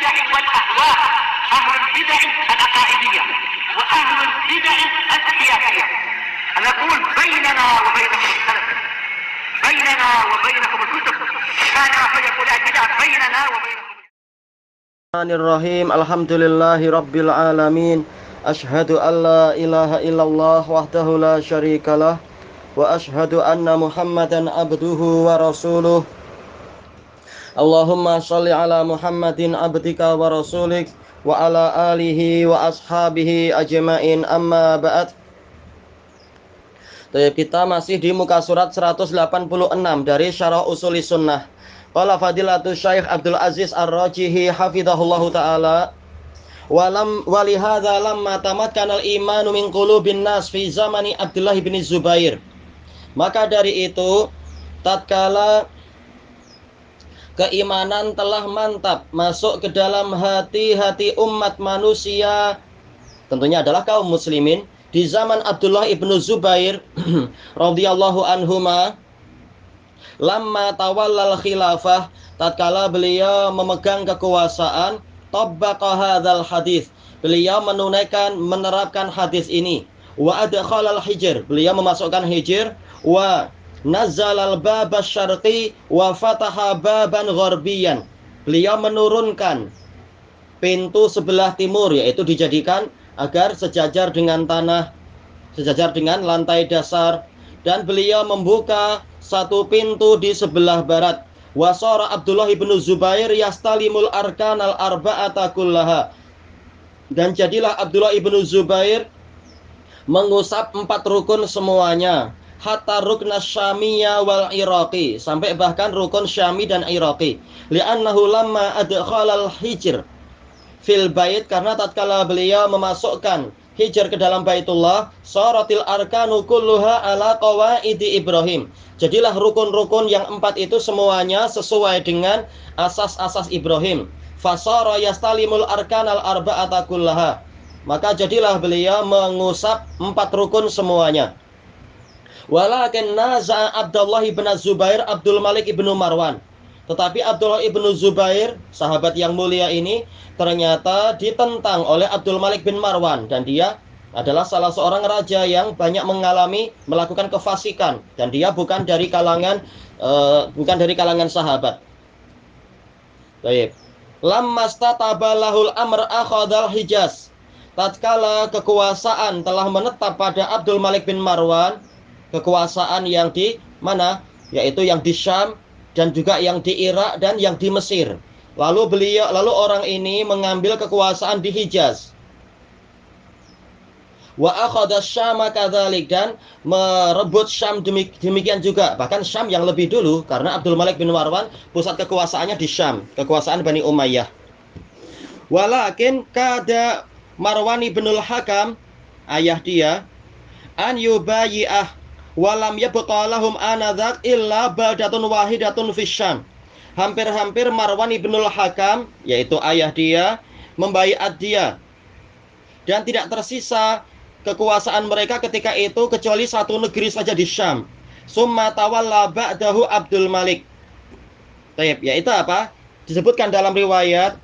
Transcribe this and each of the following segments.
البدع والأهواء، أهل البدع العقائدية وأهل البدع السياسية. نقول بيننا وبينكم السلف، بيننا وبينكم الكتب، كان فيقول البدع بيننا وبينكم. Bismillahirrahmanirrahim. Alhamdulillahi rabbil alamin. Ashhadu an la ilaha illallah wahdahu la syarikalah wa ashhadu anna Muhammadan abduhu wa rasuluh. Allahumma shalli ala Muhammadin abdika wa rasulik wa ala alihi wa ashabihi ajma'in, amma ba'd. Kita masih di muka surat 186 dari Syarah Ushuli Sunnah. Qala fadilatul Syekh Abdul Aziz Ar-Rajihi hafizahullahu taala, walihadza lamma tamakkana al-imanu min qulubin nas fi zamani Abdullah bin Zubair. Maka dari itu, tatkala keimanan telah mantap masuk ke dalam hati-hati umat manusia, tentunya adalah kaum muslimin, di zaman Abdullah ibn Zubair radhiyallahu anhuma, lamma tawallal khilafah, tatkala beliau memegang kekuasaan, tabbaqa hadzal hadis, beliau menerapkan hadis ini, wa adkhalal hijr, beliau memasukkan hijr, wa nazzalal baba syarqi wa fataha baban gharbiyan, beliau menurunkan pintu sebelah timur, yaitu dijadikan agar sejajar dengan tanah, sejajar dengan lantai dasar, dan beliau membuka satu pintu di sebelah barat. Wasara Abdullah ibn Zubair yastalimul arkanal arba'ata kullaha, dan jadilah Abdullah ibn Zubair mengusap 4 rukun semuanya, hatta rukna syamiyya wal iraqi, sampai bahkan rukun syami dan iraqi. Li'annahu lamma adkhalal hijr fil bait, karena tatkala beliau memasukkan hijr ke dalam Baitullah, saratil arkanu kulluha ala qawaidi Ibrahim, jadilah rukun-rukun yang 4 itu semuanya sesuai dengan asas-asas Ibrahim. Fasara yastalimul arkanal arba'ata kullaha, maka jadilah beliau mengusap 4 rukun semuanya. Walakin naza Abdullah ibn Zubair Abdul Malik ibn Marwan, tetapi Abdullah ibn Zubair, sahabat yang mulia ini, ternyata ditentang oleh Abdul Malik bin Marwan, dan dia adalah salah seorang raja yang banyak melakukan kefasikan, dan dia bukan dari kalangan sahabat. Baik. Lamma statabalahul amr akhadal Hijaz, tatkala kekuasaan telah menetap pada Abdul Malik bin Marwan, kekuasaan yang di mana? Yaitu yang di Syam, dan juga yang di Irak dan yang di Mesir. Lalu orang ini mengambil kekuasaan di Hijaz. Wa akhadha Syama kadzalik, dan merebut Syam demikian juga. Bahkan Syam yang lebih dulu, karena Abdul Malik bin Marwan pusat kekuasaannya di Syam, kekuasaan Bani Umayyah. Walakin kada Marwan ibnul Hakam, ayah dia, an yubayyi'ah walam yabqa lahum anadzak illa baldatun wahidatun fis Syam. Hampir-hampir Marwan ibnul Hakam, yaitu ayah dia, membaiat dia, dan tidak tersisa kekuasaan mereka ketika itu kecuali satu negeri saja di Syam. Summa tawalla ba'dahu Abdul Malik. Baik, yaitu apa? Disebutkan dalam riwayat,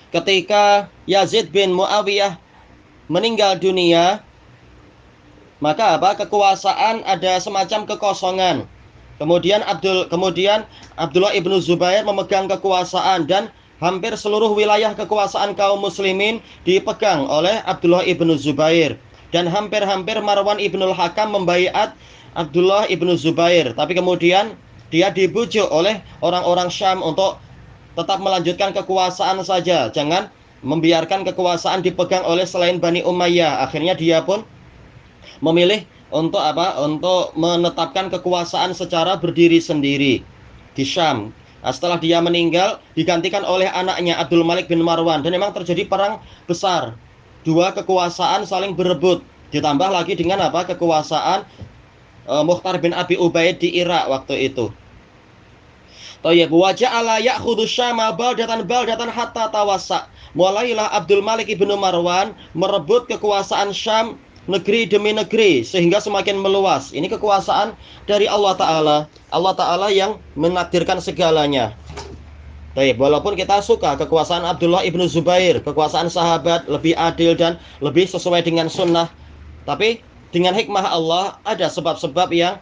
ketika Yazid bin Muawiyah meninggal dunia, maka kekuasaan ada semacam kekosongan. Kemudian Abdullah ibnu Zubair memegang kekuasaan, dan hampir seluruh wilayah kekuasaan kaum muslimin dipegang oleh Abdullah ibnu Zubair, dan hampir-hampir Marwan ibnul Hakam membaiat Abdullah ibnu Zubair, tapi kemudian dia dibujuk oleh orang-orang Syam untuk tetap melanjutkan kekuasaan saja, jangan membiarkan kekuasaan dipegang oleh selain Bani Umayyah. Akhirnya dia pun memilih untuk menetapkan kekuasaan secara berdiri sendiri di Syam. Setelah dia meninggal, digantikan oleh anaknya Abdul Malik bin Marwan, dan memang terjadi perang besar. 2 kekuasaan saling berebut, ditambah lagi dengan kekuasaan Mukhtar bin Abi Ubaid di Irak waktu itu. Tayyib, wa ja'ala ya'khudhu Syama baldatan hatta tawassa. Mulailah Abdul Malik bin Marwan merebut kekuasaan Syam negeri demi negeri sehingga semakin meluas. Ini kekuasaan dari Allah Ta'ala. Allah Ta'ala yang menakdirkan segalanya. Baik, walaupun kita suka kekuasaan Abdullah ibnu Zubair, kekuasaan sahabat lebih adil dan lebih sesuai dengan sunnah, tapi dengan hikmah Allah ada sebab-sebab yang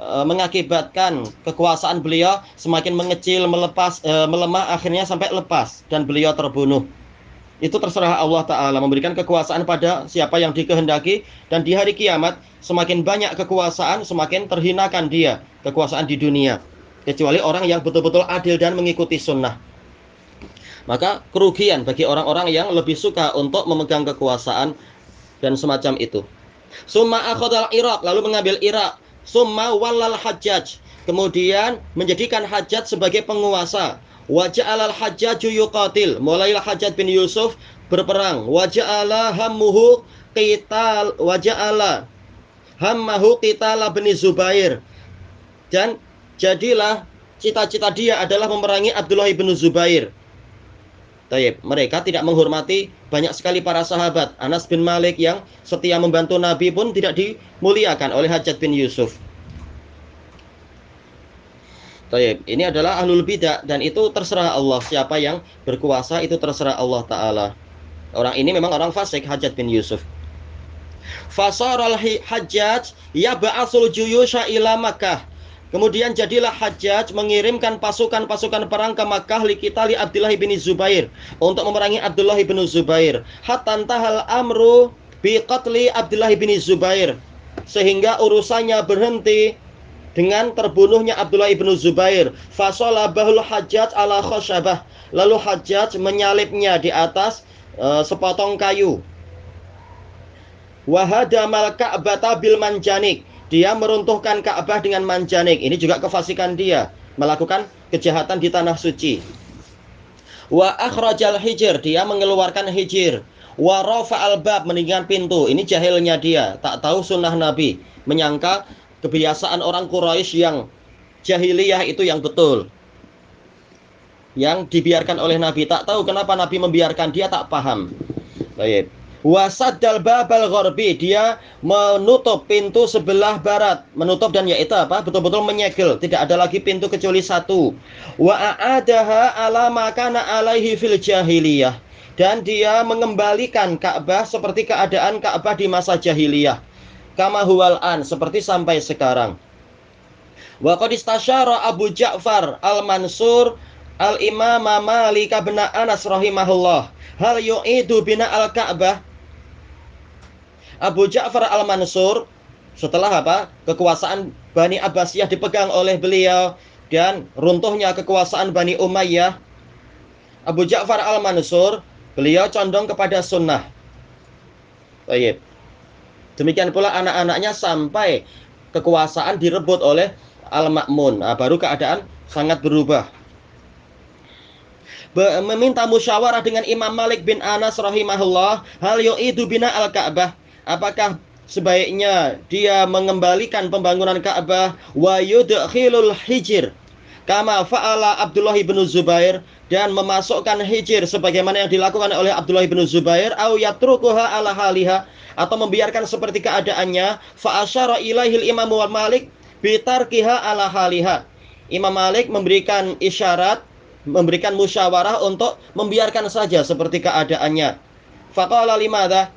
mengakibatkan kekuasaan beliau semakin mengecil, melemah, akhirnya sampai lepas dan beliau terbunuh. Itu terserah Allah Ta'ala memberikan kekuasaan pada siapa yang dikehendaki, dan di hari kiamat semakin banyak kekuasaan, semakin terhinakan dia kekuasaan di dunia, kecuali orang yang betul-betul adil dan mengikuti sunnah. Maka kerugian bagi orang-orang yang lebih suka untuk memegang kekuasaan dan semacam itu. Summa akhadal Irak, lalu mengambil Irak. Summa wallal Hajjaj, kemudian menjadikan Hajjaj sebagai penguasa. Waja'alal Hajjaju yuqatil, mulailah Hajjaj bin Yusuf berperang. Waja'ala hammuhu qital, waja'ala hammahu qitala bin Zubair, dan jadilah cita-cita dia adalah memerangi Abdullah bin Zubair. Taib. Mereka tidak menghormati banyak sekali para sahabat. Anas bin Malik yang setia membantu Nabi pun tidak dimuliakan oleh Hajjaj bin Yusuf. Taib. Ini adalah ahlul bidah, dan itu terserah Allah. Siapa yang berkuasa itu terserah Allah Ta'ala. Orang ini memang orang fasik, Hajjaj bin Yusuf. Fasaral Hajjaj yab'atsul juyusha ila Makkah. Kemudian jadilah Hajjaj mengirimkan pasukan-pasukan perang ke Makkah li Abdullah bin Zubair, untuk memerangi Abdullah bin Zubair. Hatta tahal amru bi qatli Abdullah bin Zubair, sehingga urusannya berhenti dengan terbunuhnya Abdullah bin Zubair. Fasalabahul Hajjaj ala khosyabah, lalu Hajjaj menyalibnya di atas sepotong kayu. Wahadamal Ka'bata bil manjanik, dia meruntuhkan Ka'bah dengan manjanik. Ini juga kefasikan dia, melakukan kejahatan di tanah suci. Wa akhrajal hijr, dia mengeluarkan hijir. Wa rafa'al bab, meninggikan pintu. Ini jahilnya dia, tak tahu sunnah Nabi, menyangka kebiasaan orang Quraisy yang jahiliyah itu yang betul, yang dibiarkan oleh Nabi. Tak tahu kenapa Nabi membiarkan, dia tak paham. Baik. Wasaddal babal gharbi, dia menutup pintu sebelah barat, menutup dan yaitu apa? Betul-betul menyegel, tidak ada lagi pintu kecuali satu. Wa a'adaha ala ma kana alaihi fil jahiliyah, dan dia mengembalikan Ka'bah seperti keadaan Ka'bah di masa jahiliyah. Kama huwal an, seperti sampai sekarang. Wa qad istasyara Abu Ja'far Al-Mansur Al-Imam Malik bin Anas rahimahullah hal yu'idu bina al-Ka'bah. Abu Ja'far Al-Mansur, setelah kekuasaan Bani Abbasiyah dipegang oleh beliau dan runtuhnya kekuasaan Bani Umayyah, Abu Ja'far Al-Mansur, beliau condong kepada sunnah. Baik. Demikian pula anak-anaknya sampai kekuasaan direbut oleh Al-Ma'mun. Baru keadaan sangat berubah. Meminta musyawarah dengan Imam Malik bin Anas rahimahullah, hal yu'idu bina al-Ka'bah, apakah sebaiknya dia mengembalikan pembangunan Ka'bah, wa yudkhilul hijr kama fa'ala Abdullah bin Zubair, dan memasukkan hijir sebagaimana yang dilakukan oleh Abdullah bin Zubair, au yatrukuha ala haliha, atau membiarkan seperti keadaannya. Fa asyara ilaihil Imam Malik bitarkiha ala haliha. Imam Malik memberikan isyarat, memberikan musyawarah untuk membiarkan saja seperti keadaannya. Faqala limadha,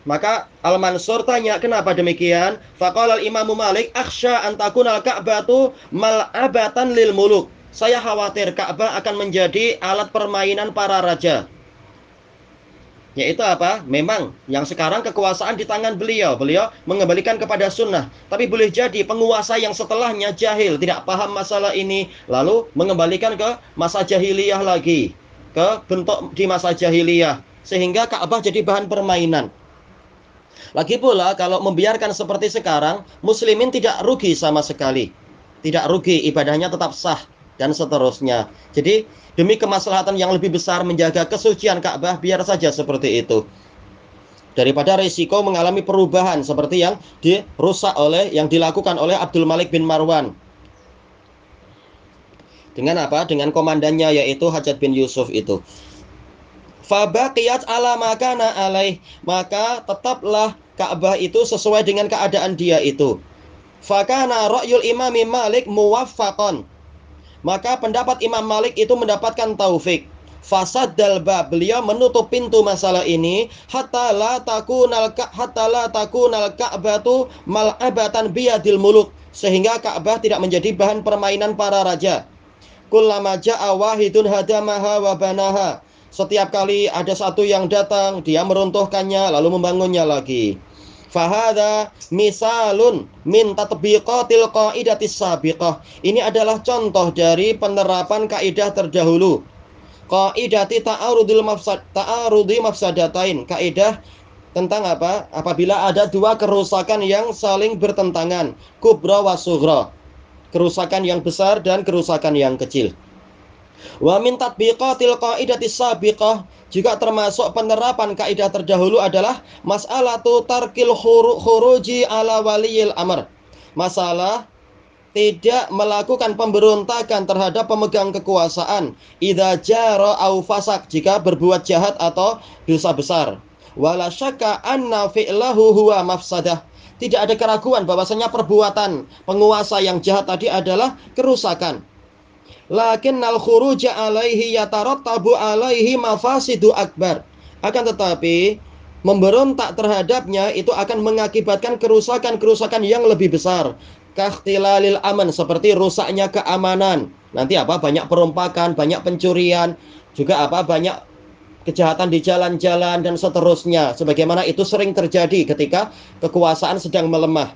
maka Al-Mansur tanya, kenapa demikian? Faqala al-Imam Malik, akhsha an takunal Ka'batu mal'abatan lil muluk. Saya khawatir Ka'bah akan menjadi alat permainan para raja. Yaitu apa? Memang yang sekarang kekuasaan di tangan beliau, beliau mengembalikan kepada sunnah. Tapi boleh jadi penguasa yang setelahnya jahil, tidak paham masalah ini, lalu mengembalikan ke masa jahiliyah lagi, ke bentuk di masa jahiliyah, sehingga Ka'bah jadi bahan permainan. Lagi pula kalau membiarkan seperti sekarang, muslimin tidak rugi sama sekali. Tidak rugi, ibadahnya tetap sah dan seterusnya. Jadi demi kemaslahatan yang lebih besar menjaga kesucian Ka'bah, biar saja seperti itu, daripada risiko mengalami perubahan seperti yang dirusak oleh, yang dilakukan oleh Abdul Malik bin Marwan. Dengan apa? Dengan komandannya yaitu Hajjaj bin Yusuf itu. Fabaqiyat ala makana alaih, maka tetaplah Ka'bah itu sesuai dengan keadaan dia itu. Fakana ra'yul imami Malik muwaffaqan, Maka pendapat Imam Malik itu mendapatkan taufik. Fasaddal bab, beliau menutup pintu masalah ini hatta la takunal ka'batu mal'abatan biyadil muluk, sehingga Ka'bah tidak menjadi bahan permainan para raja. Kullama ja'a wahidun hadamaha wa banaha, setiap kali ada satu yang datang, dia meruntuhkannya lalu membangunnya lagi. Fahada misalun min tatbiqatil qaidatis sabiqah, ini adalah contoh dari penerapan kaidah terdahulu. Qaidati ta'arudi mafsadatain, kaidah tentang apa? Apabila ada dua kerusakan yang saling bertentangan, kubra wa sughra, kerusakan yang besar dan kerusakan yang kecil. Wa min tatbiqatil qaidati sabiqah, juga termasuk penerapan kaidah terdahulu adalah mas'alatu tarkil khuruji ala waliyil amr, masalah tidak melakukan pemberontakan terhadap pemegang kekuasaan idza jara au fasak, jika berbuat jahat atau dosa besar. Wala syakka anna fi'lahu huwa mafsadah, tidak ada keraguan bahwasanya perbuatan penguasa yang jahat tadi adalah kerusakan. Lakinnal khuruja alaihi yatarattabu alaihi mafasidu akbar, akan tetapi memberontak terhadapnya itu akan mengakibatkan kerusakan-kerusakan yang lebih besar. Kakhtilalil aman, seperti rusaknya keamanan. Nanti apa? Banyak perompakan, banyak pencurian, juga apa? Banyak kejahatan di jalan-jalan dan seterusnya. Sebagaimana itu sering terjadi ketika kekuasaan sedang melemah.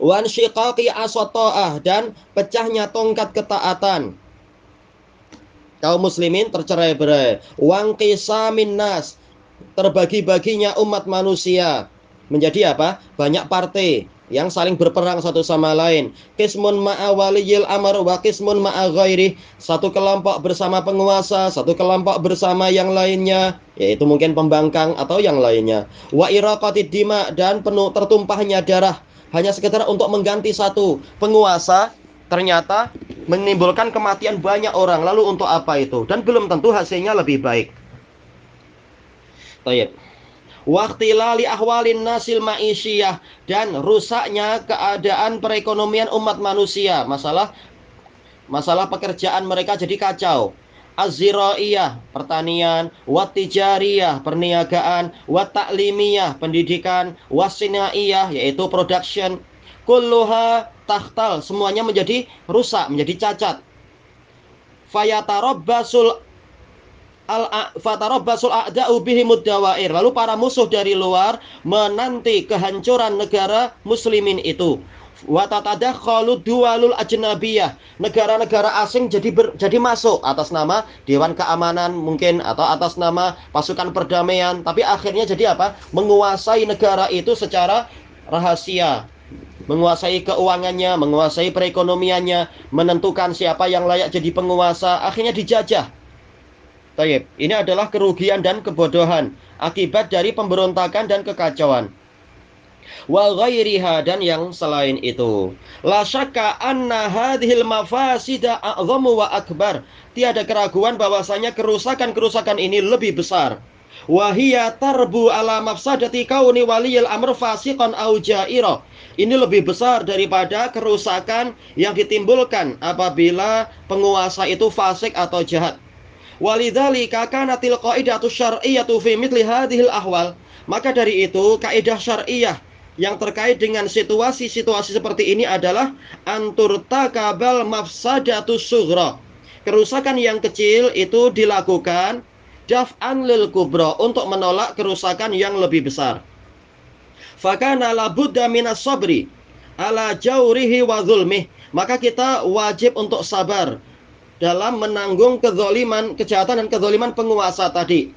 Wan syiqaqi aswata'ah, dan pecahnya tongkat ketaatan. Kaum muslimin tercerai-berai. Wangqisamin nas, terbagi-baginya umat manusia menjadi apa? Banyak partai yang saling berperang satu sama lain. Qismun ma'a waliyil amr wa qismun ma'a ghairi, satu kelompok bersama penguasa, satu kelompok bersama yang lainnya, yaitu mungkin pembangkang atau yang lainnya. Wa iraqatid dima, dan penuh tertumpahnya darah, hanya sekedar untuk mengganti satu penguasa, ternyata menimbulkan kematian banyak orang. Lalu untuk apa itu? Dan belum tentu hasilnya lebih baik. Baik. Waqtilali ahwalin nasil ma'isyiyah, dan rusaknya keadaan perekonomian umat manusia, masalah pekerjaan mereka jadi kacau. Az-ziraiyah, pertanian, wat-tijariyah, perniagaan, wat-ta'limiyah, pendidikan, was-sinaiyah, yaitu production, kulluha takhtal, semuanya menjadi rusak, menjadi cacat. Fayatarabbasul a'da'u bihimud dawair, lalu para musuh dari luar menanti kehancuran negara muslimin itu. Wa tatadakhalu duwalul ajnabiyah, negara-negara asing jadi masuk atas nama Dewan Keamanan mungkin, atau atas nama pasukan perdamaian, tapi akhirnya jadi apa? Menguasai negara itu secara rahasia, menguasai keuangannya, menguasai perekonomiannya, menentukan siapa yang layak jadi penguasa, akhirnya dijajah. Taib. Ini adalah kerugian dan kebodohan akibat dari pemberontakan dan kekacauan. Wa ghairiha, dan yang selain itu. La syakka anna hadhil mafasida a'zamu wa akbar, tiada keraguan bahwasanya kerusakan-kerusakan ini lebih besar. Wa hiya tarbu ala mafsadati kauni waliyil amr fasiqan au ja'ira, ini lebih besar daripada kerusakan yang ditimbulkan apabila penguasa itu fasik atau jahat. Walidzalika kanatil qaidatu syar'iyyatu fi mithli hadhil ahwal, maka dari itu kaidah syar'iyah yang terkait dengan situasi-situasi seperti ini adalah anturtakabal mafsadatu sughra, kerusakan yang kecil itu dilakukan daf'an lil kubra, untuk menolak kerusakan yang lebih besar. Fakana labudda minas sabri ala jawrihi wa zulmih, maka kita wajib untuk sabar dalam menanggung kezaliman, kejahatan dan kezaliman penguasa tadi,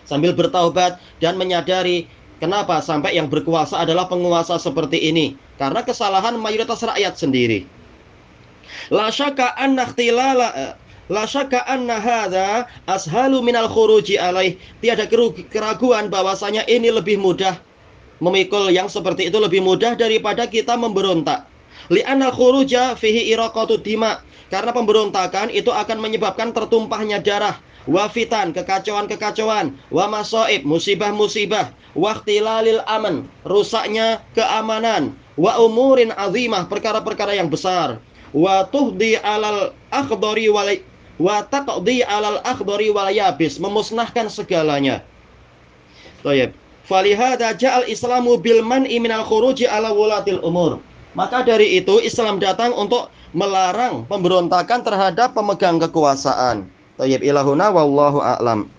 sambil bertaubat dan menyadari kenapa sampai yang berkuasa adalah penguasa seperti ini, karena kesalahan mayoritas rakyat sendiri. La syakka anna ikhtilala la syakka anna hadza ashalu minal khuruji alaih, tiada keraguan bahwasanya ini lebih mudah, memikul yang seperti itu lebih mudah daripada kita memberontak. Li'anal khuruja fihi iraqatu dima, karena pemberontakan itu akan menyebabkan tertumpahnya darah, wa fitan, kekacauan-kekacauan, wa masaib, musibah-musibah, wa ikhtilalil aman, rusaknya keamanan, wa umurin azimah, perkara-perkara yang besar, wa tuhdi alal akhdari wa taqdi alal akhdari wal yabis, memusnahkan segalanya. Thayyib. Falihada ja'al Islamu bil man'i minal khuruji ala wulatil umur. Maka dari itu Islam datang untuk melarang pemberontakan terhadap pemegang kekuasaan. Thayyib, ilahuna wallahu a'lam.